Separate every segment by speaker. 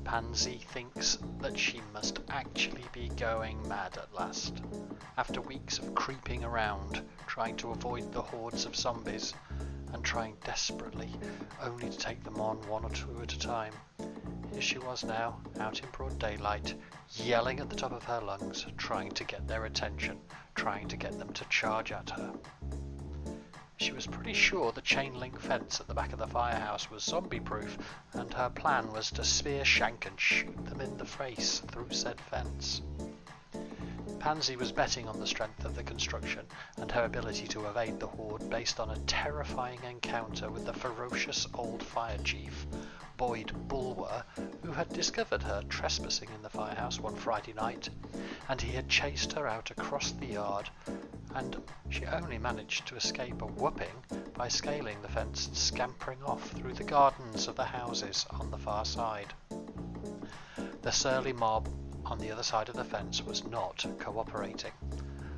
Speaker 1: Pansy thinks that she must actually be going mad at last. After weeks of creeping around, trying to avoid the hordes of zombies, and trying desperately only to take them on one or two at a time, here she was now, out in broad daylight, yelling at the top of her lungs, trying to get their attention, trying to get them to charge at her. She was pretty sure the chain-link fence at the back of the firehouse was zombie-proof, and her plan was to spear, shank and shoot them in the face through said fence. Pansy was betting on the strength of the construction and her ability to evade the horde based on a terrifying encounter with the ferocious old fire chief, Boyd Bulwer, who had discovered her trespassing in the firehouse one Friday night, and he had chased her out across the yard, and she only managed to escape a whooping by scaling the fence and scampering off through the gardens of the houses on the far side. The surly mob on the other side of the fence was not cooperating.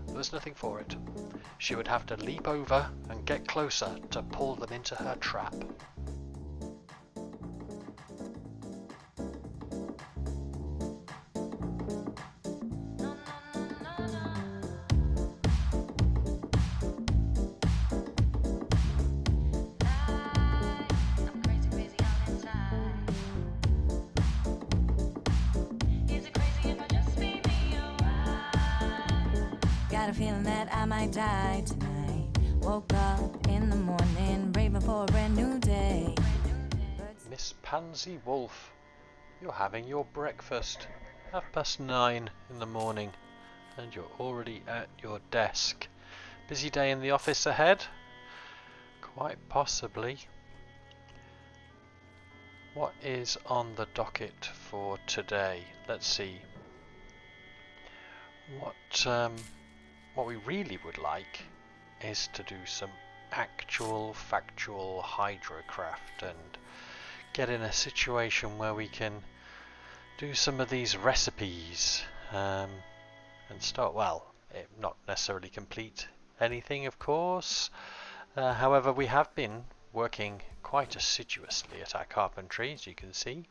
Speaker 1: There was nothing for it. She would have to leap over and get closer to pull them into her trap.
Speaker 2: Got a feeling that I might die tonight. Woke up in the morning, raving for a brand new day.
Speaker 1: Miss Pansy Wolf, you're having your breakfast. 9:30 in the morning, and you're already at your desk. Busy day in the office ahead? Quite possibly. What is on the docket for today? Let's see. What we really would like is to do some actual factual hydrocraft and get in a situation where we can do some of these recipes and start, not necessarily complete anything, of course. However, we have been working quite assiduously at our carpentry, as you can see.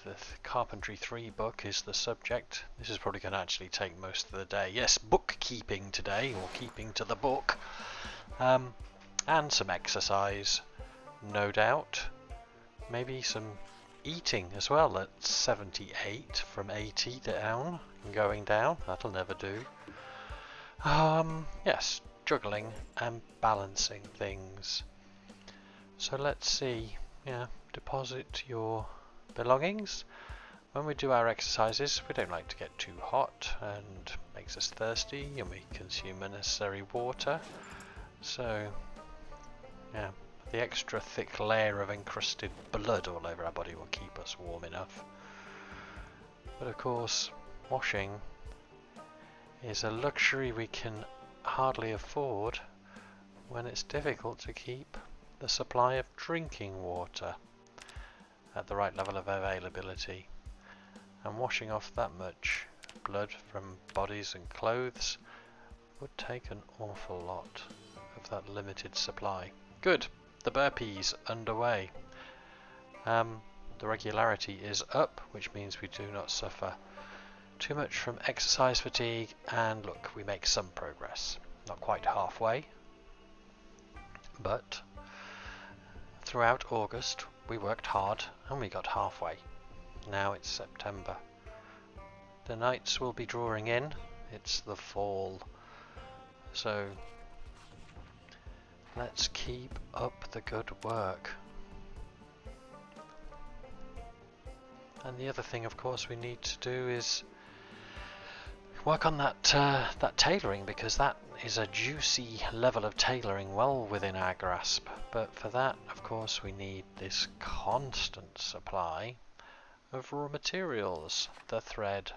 Speaker 1: The Carpentry 3 book is the subject. This is probably going to actually take most of the day. Yes, bookkeeping today, or keeping to the book. And some exercise, no doubt. Maybe some eating as well at 78 from 80 down and going down. That'll never do. Yes, juggling and balancing things. So let's see. Yeah, deposit your belongings. When we do our exercises, we don't like to get too hot and makes us thirsty, and we consume unnecessary water. So, yeah, the extra thick layer of encrusted blood all over our body will keep us warm enough. But of course, washing is a luxury we can hardly afford when it's difficult to keep the supply of drinking water at the right level of availability, and washing off that much blood from bodies and clothes would take an awful lot of that limited supply. Good, the burpees underway. The regularity is up, which means we do not suffer too much from exercise fatigue, and look, we make some progress. Not quite halfway, but throughout August we worked hard and we got halfway. Now it's September. The nights will be drawing in. It's the fall. So let's keep up the good work. And the other thing, of course, we need to do is work on that tailoring, because that is a juicy level of tailoring well within our grasp. But for that, of course, we need this constant supply of raw materials, the thread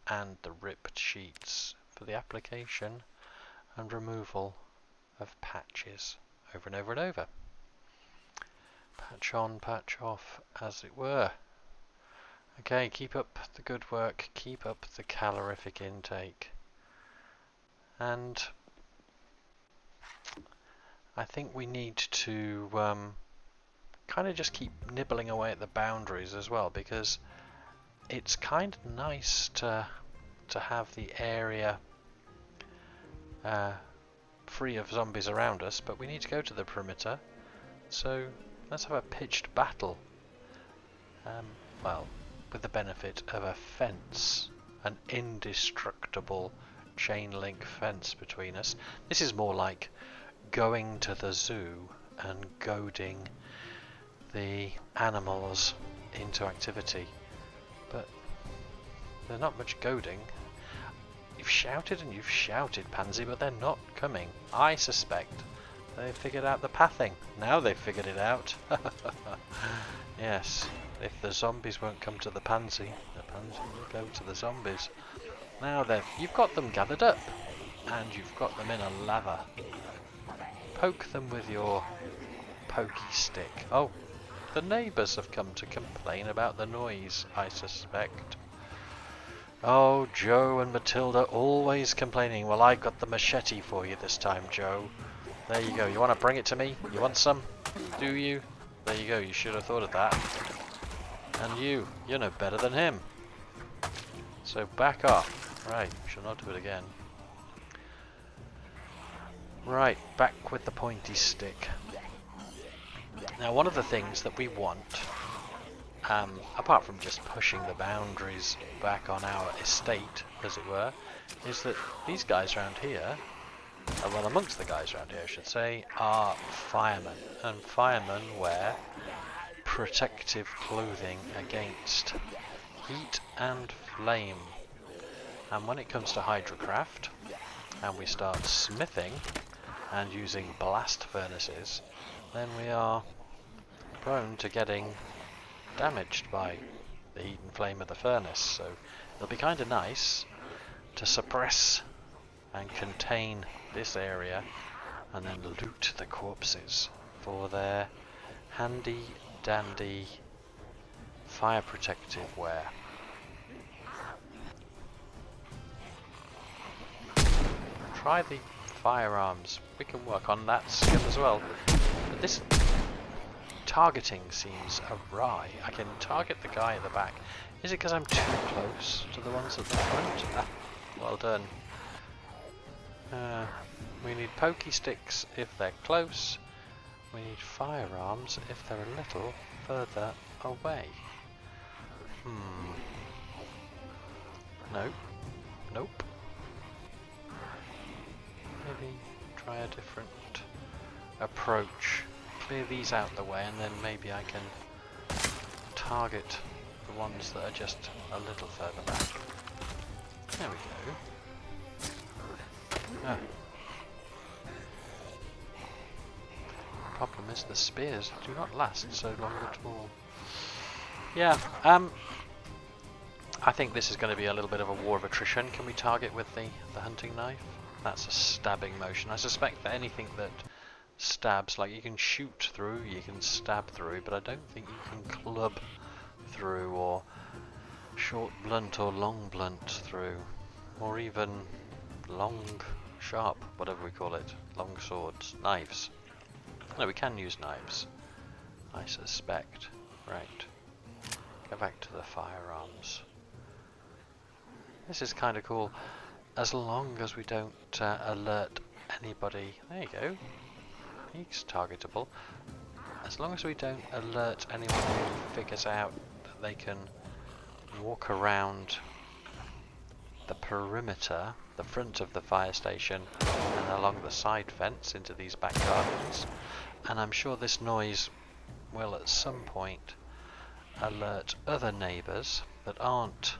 Speaker 1: and the ripped sheets for the application and removal of patches over and over and over. Patch on, patch off, as it were. Okay, keep up the good work, keep up the calorific intake. And I think we need to kind of just keep nibbling away at the boundaries as well, because it's kind of nice to have the area free of zombies around us, but we need to go to the perimeter, so let's have a pitched battle. Well, with the benefit of a fence, an indestructible chain link fence between us. This is more like going to the zoo and goading the animals into activity, but there's not much goading. You've shouted and you've shouted, Pansy, but they're not coming. I suspect they figured out the pathing. Now they've figured it out. Yes, if the zombies won't come to the pansy will go to the zombies. Now you've got them gathered up, and you've got them in a lather. Poke them with your pokey stick. Oh, the neighbours have come to complain about the noise, I suspect. Oh, Joe and Matilda always complaining. Well, I got the machete for you this time, Joe. There you go. You want to bring it to me? You want some? Do you? There you go. You should have thought of that. And you're no better than him. So back off. Right, shall not do it again. Right, back with the pointy stick. Now, one of the things that we want, apart from just pushing the boundaries back on our estate, as it were, is that these guys around here, well, amongst the guys around here, I should say, are firemen. And firemen wear protective clothing against heat and flame. And when it comes to hydrocraft, and we start smithing and using blast furnaces, then we are prone to getting damaged by the heat and flame of the furnace. So it'll be kind of nice to suppress and contain this area and then loot the corpses for their handy dandy fire protective wear. Try the firearms. We can work on that skill as well. But this targeting seems awry. I can target the guy at the back. Is it because I'm too close to the ones at the front? Ah, well done. We need pokey sticks if they're close. We need firearms if they're a little further away. Nope. Nope. Maybe try a different approach. Clear these out the way, and then maybe I can target the ones that are just a little further back. There we go. Ah. Problem is the spears do not last so long at all. Yeah, I think this is going to be a little bit of a war of attrition. Can we target with the hunting knife? That's a stabbing motion. I suspect that anything that stabs, like you can shoot through, you can stab through, but I don't think you can club through, or short blunt or long blunt through, or even long sharp, whatever we call it, long swords, knives. No, we can use knives, I suspect. Right, go back to the firearms. This is kind of cool, as long as we don't alert anybody. There you go. He's targetable. As long as we don't alert anyone who figures out that they can walk around the perimeter, the front of the fire station, and along the side fence into these back gardens. And I'm sure this noise will at some point alert other neighbours that aren't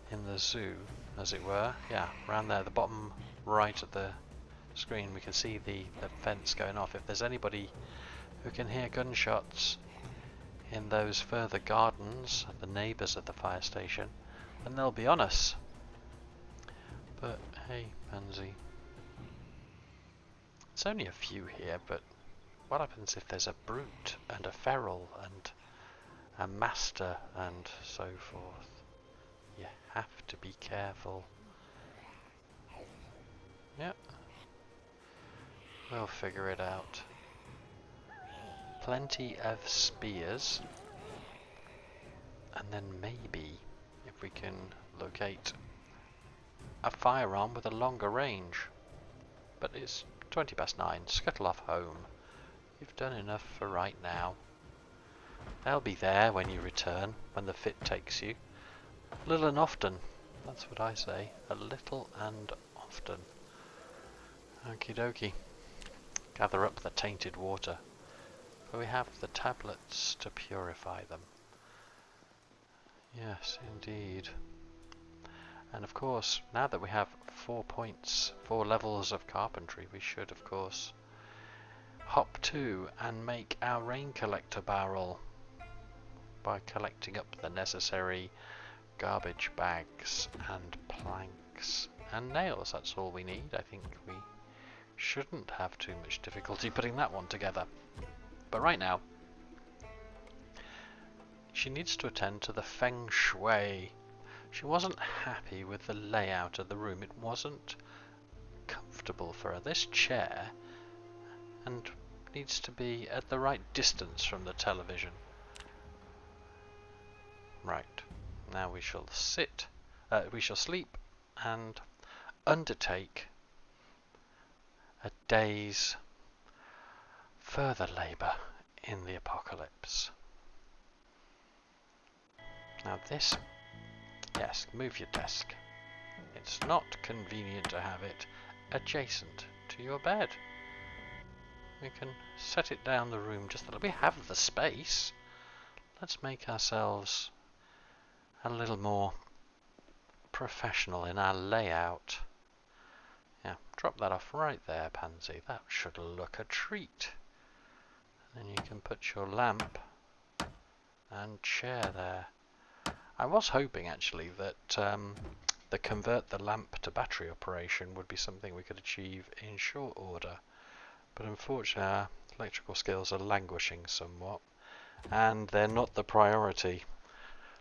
Speaker 1: in the zoo, as it were. Yeah, around there, the bottom right of the screen, we can see the fence going off. If there's anybody who can hear gunshots in those further gardens, the neighbours of the fire station, then they'll be on us. But hey, Pansy, it's only a few here, but what happens if there's a brute and a feral and a master and so forth? You have to be careful. Yep. We'll figure it out. Plenty of spears. And then maybe we can locate a firearm with a longer range. But it's 9:20. Scuttle off home. You've done enough for right now. They'll be there when you return, when the fit takes you. Little and often. That's what I say. A little and often. Okie dokie. Gather up the tainted water. For we have the tablets to purify them. Yes, indeed. And of course, now that we have 4 points, 4 levels of carpentry, we should of course hop to and make our rain collector barrel by collecting up the necessary garbage bags and planks and nails. That's all we need. I think we shouldn't have too much difficulty putting that one together. But right now, she needs to attend to the feng shui. She wasn't happy with the layout of the room. It wasn't comfortable for her. This chair and needs to be at the right distance from the television. Right. Now we shall sleep and undertake a day's further labour in the apocalypse. Now this, yes, move your desk. It's not convenient to have it adjacent to your bed. We can set it down the room just a little. We have the space. Let's make ourselves a little more professional in our layout. Yeah, drop that off right there, Pansy. That should look a treat. And then you can put your lamp and chair there. I was hoping actually that the convert the lamp to battery operation would be something we could achieve in short order. But unfortunately our electrical skills are languishing somewhat. And they're not the priority.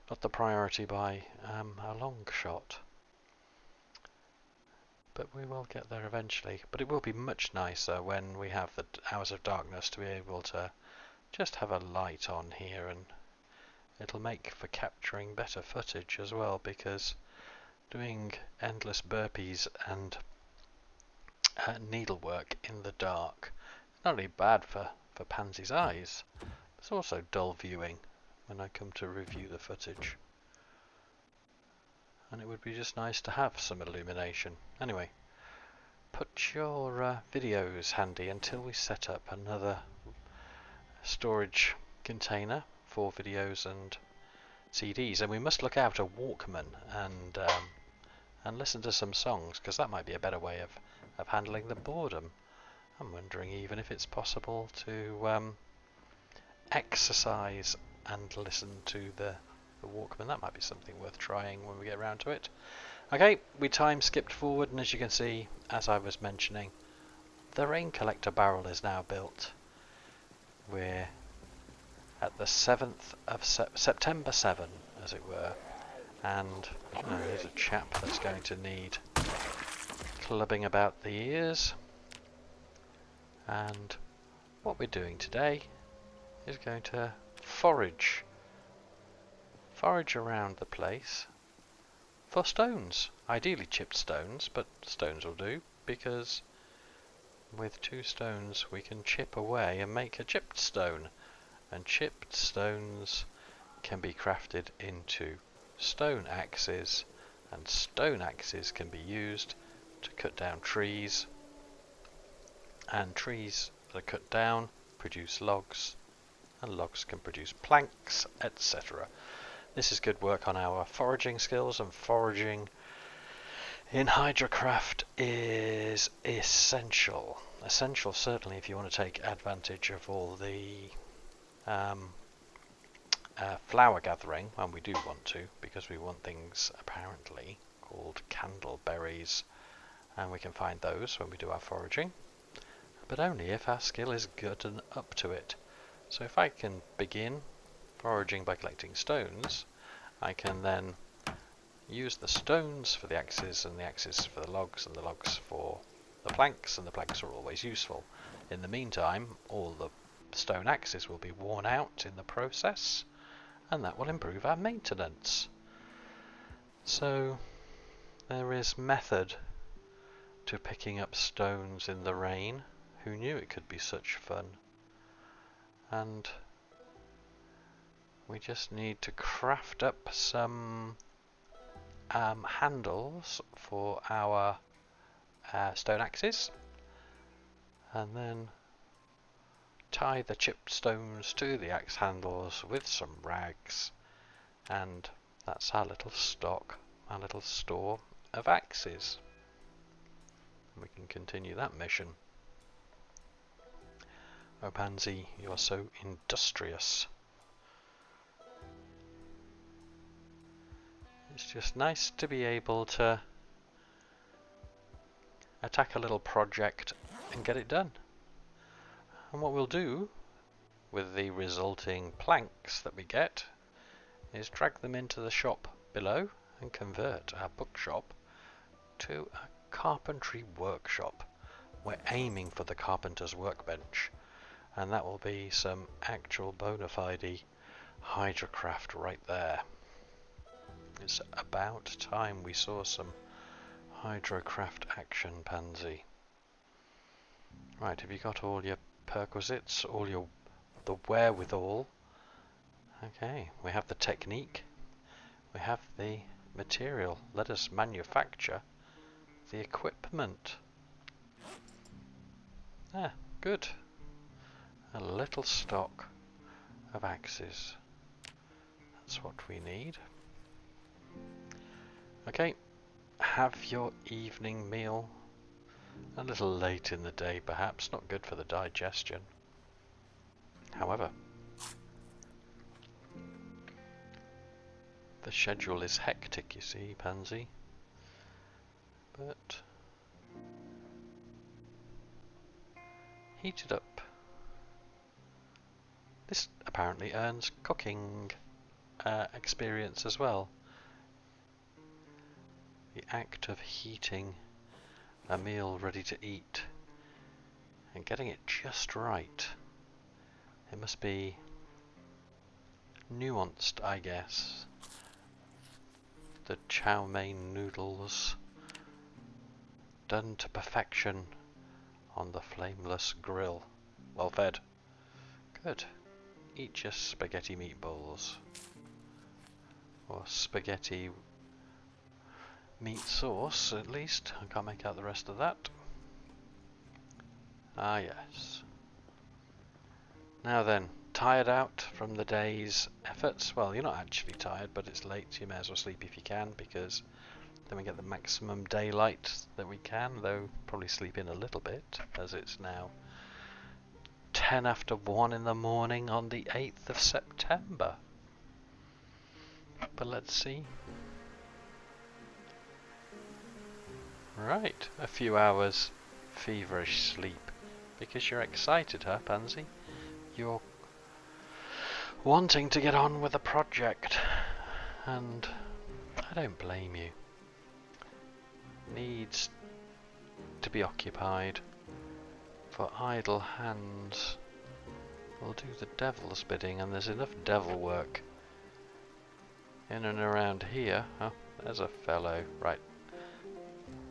Speaker 1: Not the priority by a long shot. But we will get there eventually. But it will be much nicer when we have the hours of darkness to be able to just have a light on here, and it'll make for capturing better footage as well, because doing endless burpees and needlework in the dark is not only bad for Pansy's eyes, it's also dull viewing when I come to review the footage. And it would be just nice to have some illumination. Anyway, put your videos handy until we set up another storage container for videos and CDs. And we must look out a Walkman and listen to some songs, because that might be a better way of handling the boredom. I'm wondering even if it's possible to exercise and listen to the Walkman. That might be something worth trying when we get around to it. Okay, we time skipped forward, and as you can see, as I was mentioning, the rain collector barrel is now built. We're at the 7th of September 7, as it were, and here's a chap that's going to need clubbing about the ears. And what we're doing today is going to forage around the place for stones. Ideally chipped stones, but stones will do, because with 2 stones we can chip away and make a chipped stone. And chipped stones can be crafted into stone axes, and stone axes can be used to cut down trees, and trees that are cut down produce logs, and logs can produce planks, etc. This is good work on our foraging skills, and foraging in Hydrocraft is essential. Essential certainly if you want to take advantage of all the flower gathering, and we do want to, because we want things apparently called candleberries, and we can find those when we do our foraging, but only if our skill is good and up to it. So if I can begin foraging by collecting stones, I can then use the stones for the axes, and the axes for the logs, and the logs for the planks, and the planks are always useful. In the meantime, all the stone axes will be worn out in the process, and that will improve our maintenance. So there is method to picking up stones in the rain. Who knew it could be such fun? And we just need to craft up some handles for our stone axes, and then tie the chipped stones to the axe handles with some rags, and that's our little stock, our little store of axes. We can continue that mission. Oh, Pansy, you are so industrious. It's just nice to be able to attack a little project and get it done. And what we'll do with the resulting planks that we get is drag them into the shop below and convert our bookshop to a carpentry workshop. We're aiming for the carpenter's workbench, and that will be some actual bona fide hydrocraft right there. It's about time we saw some hydrocraft action, Pansy. Right, have you got all your perquisites, all the wherewithal? Okay, we have the technique, we have the material. Let us manufacture the equipment. Ah, good. A little stock of axes. That's what we need. Okay, have your evening meal. A little late in the day, perhaps. Not good for the digestion. However, the schedule is hectic, you see, Pansy. But heat it up. This apparently earns cooking experience as well. The act of heating a meal ready to eat and getting it just right. It must be nuanced, I guess. The chow mein noodles done to perfection on the flameless grill. Well fed. Good. Eat your spaghetti meatballs. Or spaghetti meat sauce, at least. I can't make out the rest of that. Ah, yes. Now then, tired out from the day's efforts? Well, you're not actually tired, but it's late, so you may as well sleep if you can, because then we get the maximum daylight that we can, though probably sleep in a little bit, as it's now 10 after 1 in the morning on the 8th of September. But let's see. Right, a few hours feverish sleep. Because you're excited, huh, Pansy? You're wanting to get on with the project. And I don't blame you. Needs to be occupied. For idle hands will do the devil's bidding, and there's enough devil work in and around here. Oh, there's a fellow. Right.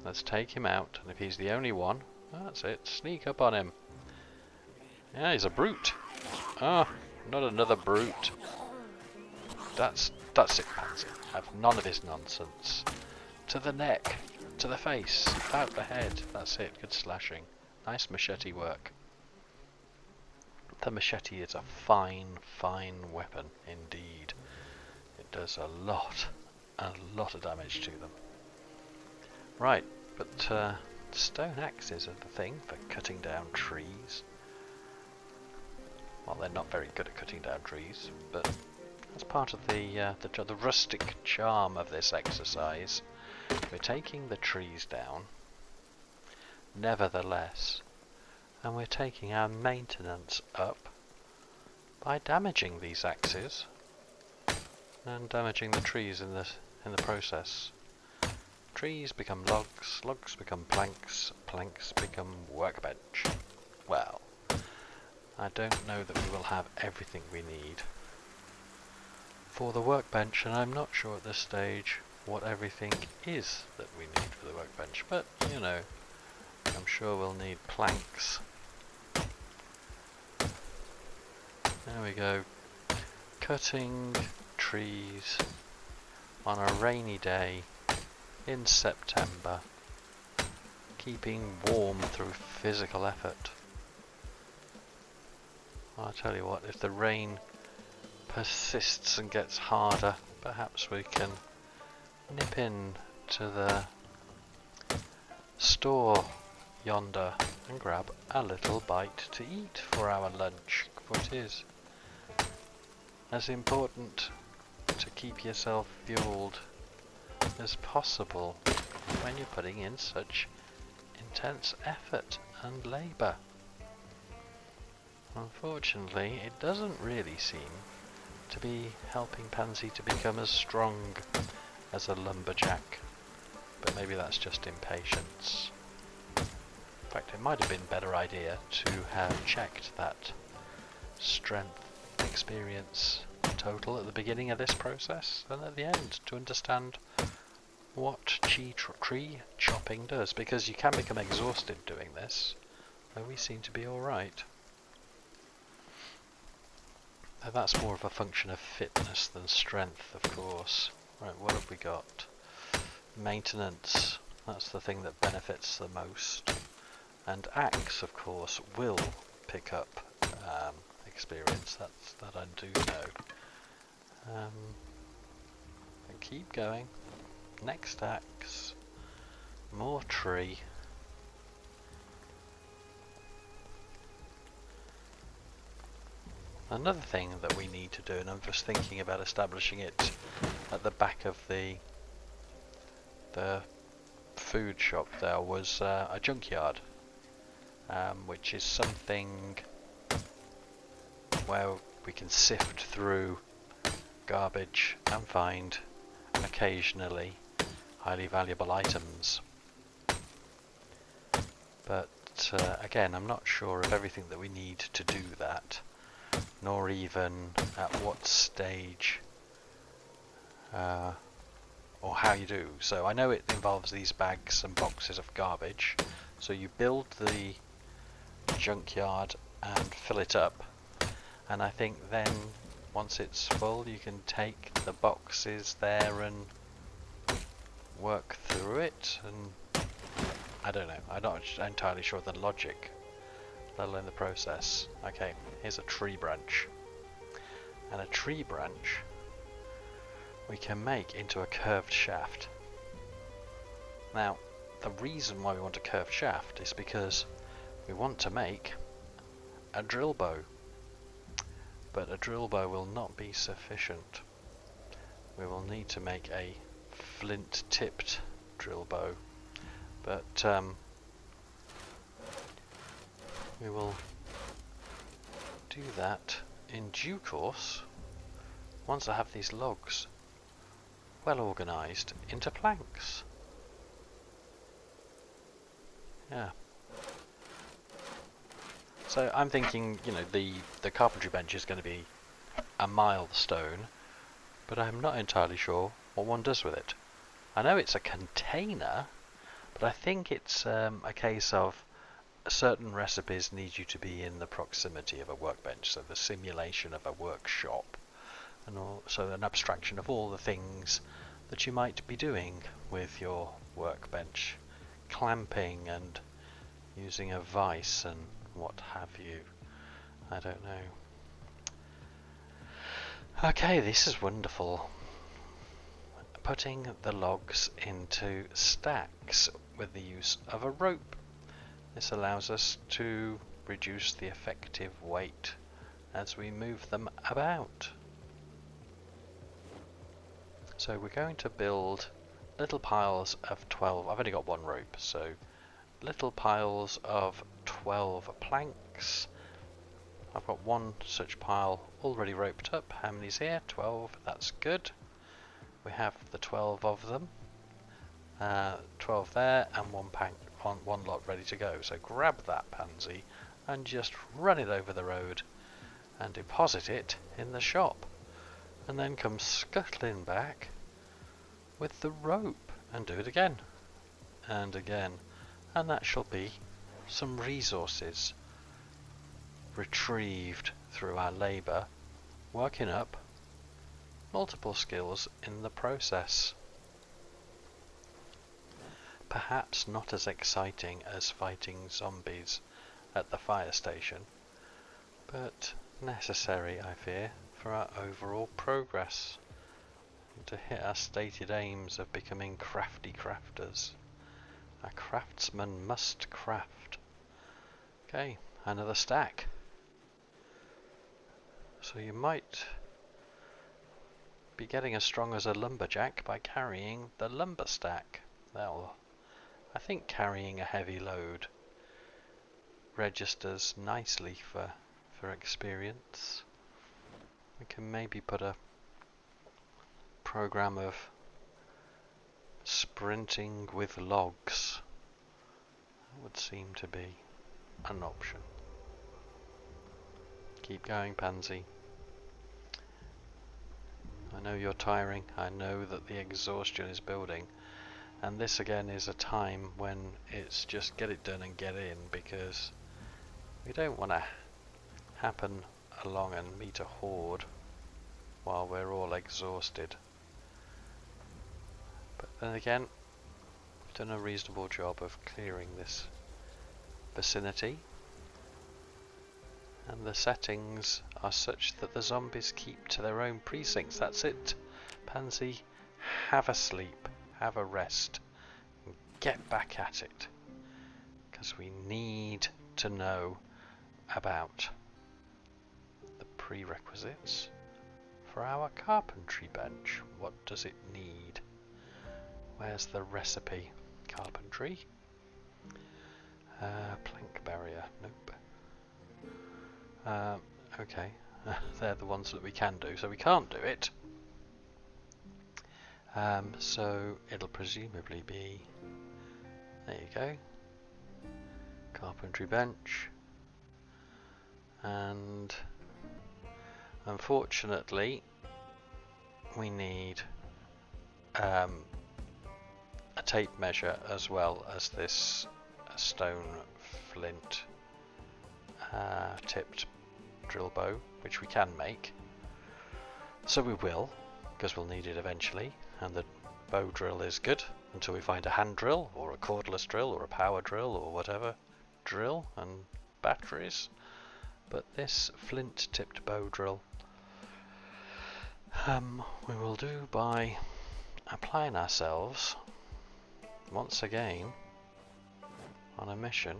Speaker 1: Let's take him out, and if he's the only one, that's it. Sneak up on him. Yeah, he's a brute. Ah, not another brute. That's it, Pansy. Have none of his nonsense. To the neck, to the face, out the head. That's it. Good slashing. Nice machete work. The machete is a fine, fine weapon indeed. It does a lot of damage to them. Right, but stone axes are the thing for cutting down trees. Well, they're not very good at cutting down trees, but that's part of the rustic charm of this exercise. We're taking the trees down, nevertheless, and we're taking our maintenance up by damaging these axes and damaging the trees in the process. Trees become logs, logs become planks, planks become workbench. Well, I don't know that we will have everything we need for the workbench, and I'm not sure at this stage what everything is that we need for the workbench, but you know, I'm sure we'll need planks. There we go. Cutting trees on a rainy day in September, keeping warm through physical effort. I'll tell you what, if the rain persists and gets harder, perhaps we can nip in to the store yonder and grab a little bite to eat for our lunch, for it is as important to keep yourself fueled as possible when you're putting in such intense effort and labour. Unfortunately, it doesn't really seem to be helping Pansy to become as strong as a lumberjack, but maybe that's just impatience. In fact, it might have been a better idea to have checked that strength experience total at the beginning of this process than at the end, to understand what tree chopping does, because you can become exhausted doing this, though we seem to be alright. Now that's more of a function of fitness than strength, of course. Right, what have we got? Maintenance, that's the thing that benefits the most. And axe, of course, will pick up experience, that I do know. And keep going. Next axe, more tree. Another thing that we need to do, and I'm just thinking about establishing it at the back of the food shop there, was a junkyard, which is something where we can sift through garbage and find occasionally highly valuable items. But again, I'm not sure of everything that we need to do that, nor even at what stage or how you do. So I know it involves these bags and boxes of garbage, so you build the junkyard and fill it up, and I think then once it's full you can take the boxes there and work through it, and I don't know, I'm not entirely sure of the logic, let alone the process. Okay, here's a tree branch, and a tree branch we can make into a curved shaft. Now, the reason why we want a curved shaft is because we want to make a drill bow, but a drill bow will not be sufficient. We will need to make a flint tipped drill bow, but we will do that in due course once I have these logs well organised into planks. Yeah. So I'm thinking, you know, the carpentry bench is going to be a milestone, but I'm not entirely sure what one does with it. I know it's a container, but I think it's a case of certain recipes need you to be in the proximity of a workbench, so the simulation of a workshop, and also an abstraction of all the things that you might be doing with your workbench, clamping and using a vise and what have you. I don't know. Okay, this is wonderful. Putting the logs into stacks with the use of a rope. This allows us to reduce the effective weight as we move them about. So we're going to build little piles of 12, I've only got one rope, so little piles of 12 planks. I've got one such pile already roped up. How many's here? 12, that's good. We have the 12 of them. 12 there and one lot ready to go. So grab that pansy and just run it over the road and deposit it in the shop, and then come scuttling back with the rope and do it again and again, and that shall be some resources retrieved through our labour, working up multiple skills in the process. Perhaps not as exciting as fighting zombies at the fire station, but necessary, I fear, for our overall progress and to hit our stated aims of becoming crafty crafters. A craftsman must craft. Okay, another stack. So you might be getting as strong as a lumberjack by carrying the lumber stack. I think carrying a heavy load registers nicely for experience. We can maybe put a program of sprinting with logs. That would seem to be an option. Keep going, Pansy. I know you're tiring. I know that the exhaustion is building. And this again is a time when it's just get it done and get in, because we don't want to happen along and meet a horde while we're all exhausted. But then again, we've done a reasonable job of clearing this vicinity, and the settings are such that the zombies keep to their own precincts. That's it. Pansy, have a sleep, have a rest, and get back at it, because we need to know about the prerequisites for our carpentry bench. What does it need? Where's the recipe? Carpentry. Plank barrier. Nope. Okay. They're the ones that we can do, so we can't do it. So it'll presumably be, there you go, carpentry bench, and unfortunately we need a tape measure as well as this stone flint tipped drill bow, which we can make. So we will, because we'll need it eventually, and the bow drill is good until we find a hand drill or a cordless drill or a power drill or whatever drill and batteries. But this flint tipped bow drill we will do by applying ourselves once again on a mission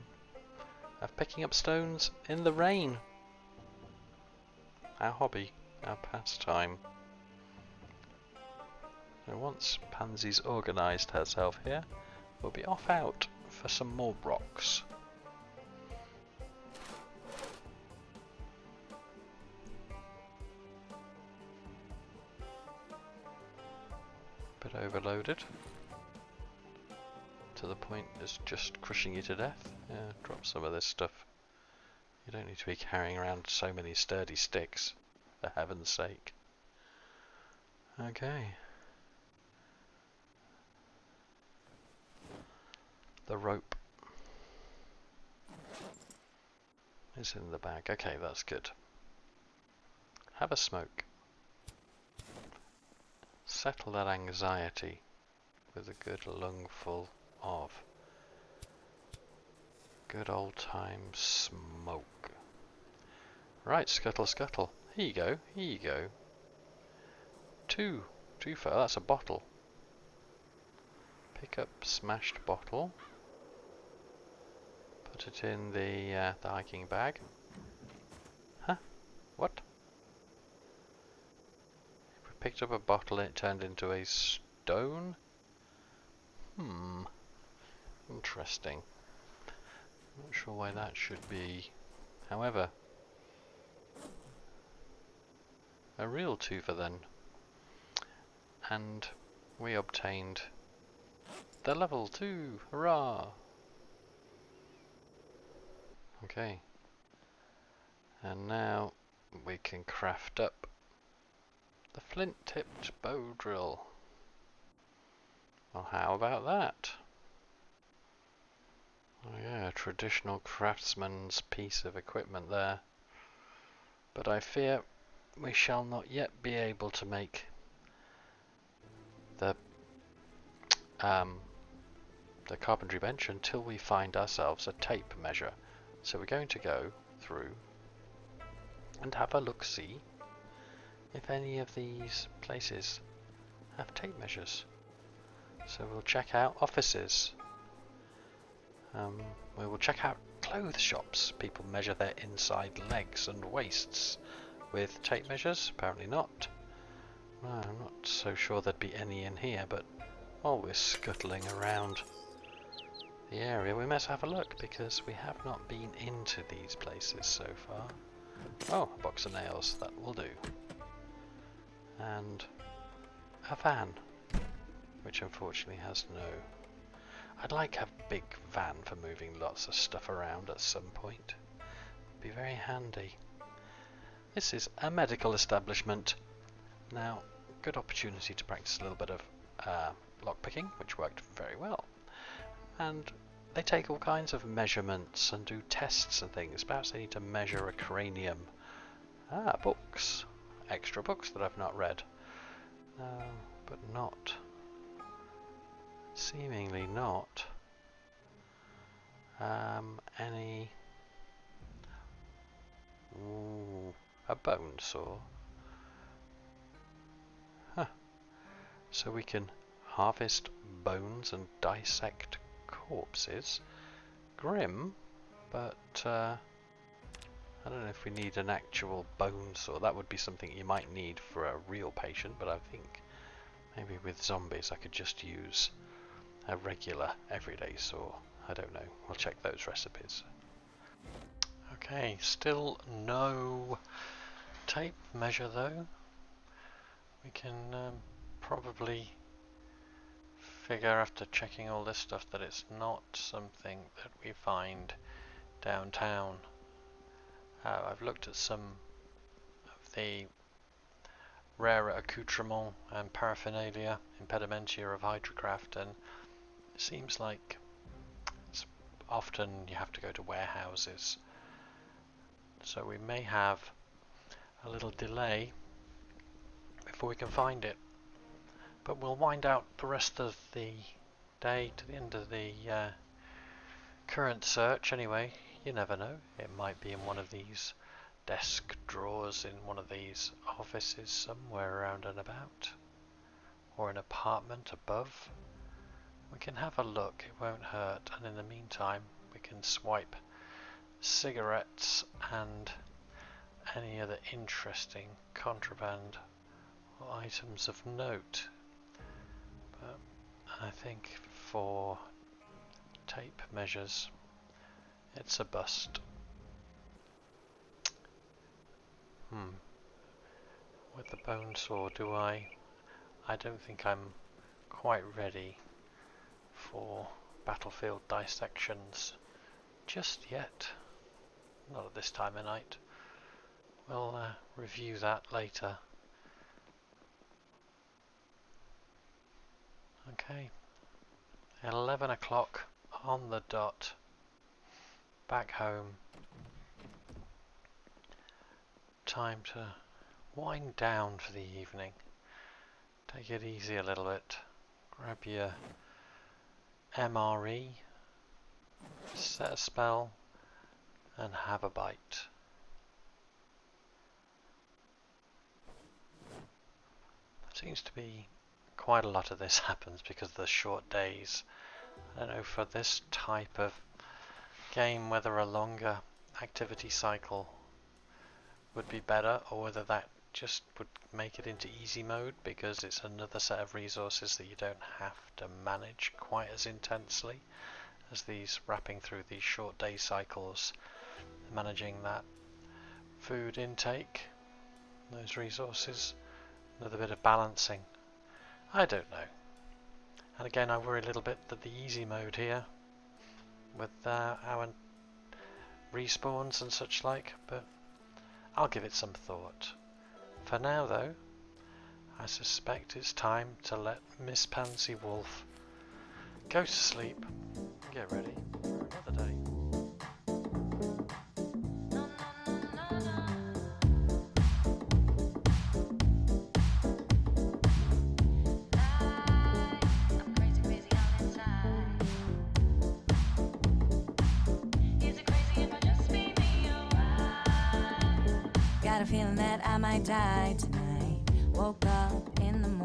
Speaker 1: of picking up stones in the rain. Our hobby, our pastime. So once Pansy's organised herself here, we'll be off out for some more rocks. Bit overloaded to the point it's just crushing you to death. Yeah, drop some of this stuff. You don't need to be carrying around so many sturdy sticks, for heaven's sake. Okay. The rope is in the bag. Okay, that's good. Have a smoke. Settle that anxiety with a good lungful of good old time smoke. Right, scuttle scuttle. Here you go, here you go. Two for that's a bottle. Pick up smashed bottle. Put it in the hiking bag. Huh? What? We picked up a bottle and it turned into a stone? Interesting. Not sure why that should be. However, a real twofer then. And we obtained the level 2. Hurrah! Okay. And now we can craft up the flint-tipped bow drill. Well, how about that? Oh yeah, traditional craftsman's piece of equipment there. But I fear we shall not yet be able to make the carpentry bench until we find ourselves a tape measure. So we're going to go through and have a look-see if any of these places have tape measures. So we'll check out offices. We will check out clothes shops. People measure their inside legs and waists with tape measures. Apparently not. No, I'm not so sure there'd be any in here, but while we're scuttling around the area, we must have a look because we have not been into these places so far. Oh, a box of nails, that will do. And a van, which unfortunately has no... I'd like a big van for moving lots of stuff around at some point. Be very handy. This is a medical establishment. Now, good opportunity to practice a little bit of lockpicking, which worked very well. And they take all kinds of measurements and do tests and things. Perhaps they need to measure a cranium. Ah, books. Extra books that I've not read. But not... seemingly not any... Ooh, a bone saw. Huh. So we can harvest bones and dissect corpses. Grim, but I don't know if we need an actual bone saw. That would be something you might need for a real patient, but I think maybe with zombies I could just use a regular everyday saw. I don't know. We'll check those recipes. Okay, still no tape measure though. We can probably figure after checking all this stuff that it's not something that we find downtown. I've looked at some of the rarer accoutrements and paraphernalia, impedimenta of hydrocraft, and it seems like it's often you have to go to warehouses. So we may have a little delay before we can find it. But we'll wind out the rest of the day to the end of the current search anyway. You never know. It might be in one of these desk drawers in one of these offices somewhere around and about. Or an apartment above. We can have a look. It won't hurt. And in the meantime, we can swipe cigarettes and any other interesting contraband or items of note. But I think for tape measures it's a bust. With the bone saw, I don't think I'm quite ready for battlefield dissections just yet. Not at this time of night. We'll review that later. Okay, 11 o'clock on the dot, back home. Time to wind down for the evening. Take it easy a little bit. Grab your MRE, set a spell, and have a bite. Seems to be quite a lot of this happens because of the short days. I don't know, for this type of game whether a longer activity cycle would be better, or whether that just would make it into easy mode because it's another set of resources that you don't have to manage quite as intensely as these, wrapping through these short day cycles, managing that food intake, those resources, another bit of balancing. I don't know. And again, I worry a little bit that the easy mode here with our respawns and such like, but I'll give it some thought. For now though, I suspect it's time to let Miss Pansy Wolf Go to sleep. Get ready for another day.
Speaker 2: I'm crazy, crazy on inside. Is it crazy if I just be me? Got a feeling that I might die tonight. Woke up in the morning.